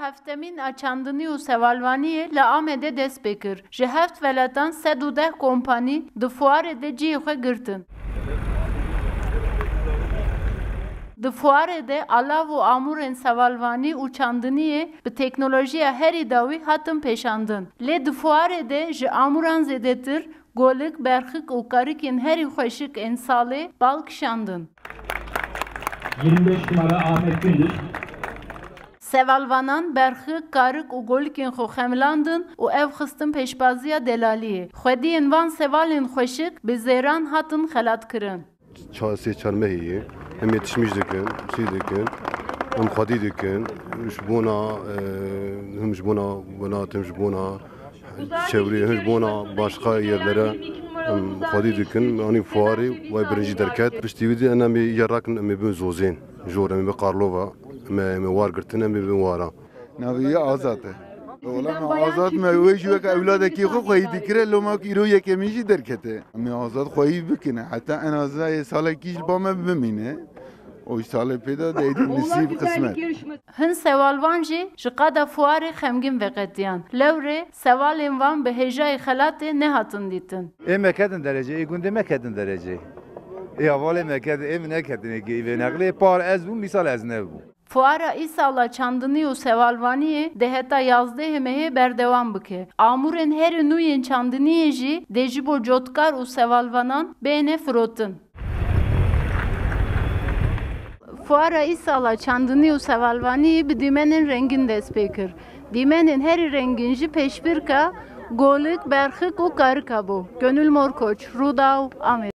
heftemîn a çandinî û sevalvaniyê li Amedê dest pê kir. Ji heft weletan 110 kompanî di fuarê de ciyê xwe girtin. Di fuarê de alav û amûrên sevalvanî û çandiniyê bi teknolojiya herî dawî hatin pêşandin. Lê di fuarê de ji amûran zêdetir golik, berxik û karikên herî xweşik ên salê bal kişandin. 25 numara Ahmet Gündüz. Sevalvanan, berxik, karik û golikên xwe xemlandin û ev xistin pêşbaziya delaliyê. Xwediyên van sevalên xweşik bi zêran hatin xelatkirin. Sê çarmehiyê em yetişmiş dikin, dikin, em xwedî dikin, ji bona him ji bona welatên ji bona çevreyê, him ji bona başka yerlere em xwedî dikin. Anî fuarê wey birincî derket. Piştî wî de em ê yerakin em ê bin zozên. Jor em ê bi Qarlova em ê war girtin em ê bin wara. Naviye azad e. Oğlan azad me wê ji wek evladekî xwe xwedî dikire loma îro yekemîn jî derkete. Em ê azad xwedî bikine. Heta en azayê salekî ji ba me bimîne. O salê pêda de nisîb qismet. Hin sevalvan jî ji qada fuarê xemgîn veqetiyan. Lewrê sevalên van bi hêjayê xelatê nehatin dîtin. Ê mekedin derecê, ê gundê mekedin derecê. Ê hevalê mekedin, ê min nekedin ê neqlê par ez bûm, misal ez nebûm. Fuara îsala çandinî û sevalvaniyê de heta yazdê hemehê berdewam bike. Amûrên herî nû yên çandiniyê jî dê ji bo cotkar û sevalvanan bêhne firotin. Fuara îsala çandinî û sevalvaniyê bi dîmenên rengîn dest pê kir. Dîmenên herî rengîn jî pêşbirka golik, berxik û karik hebû. Gönül Morkoç, Rûdaw, Amedê.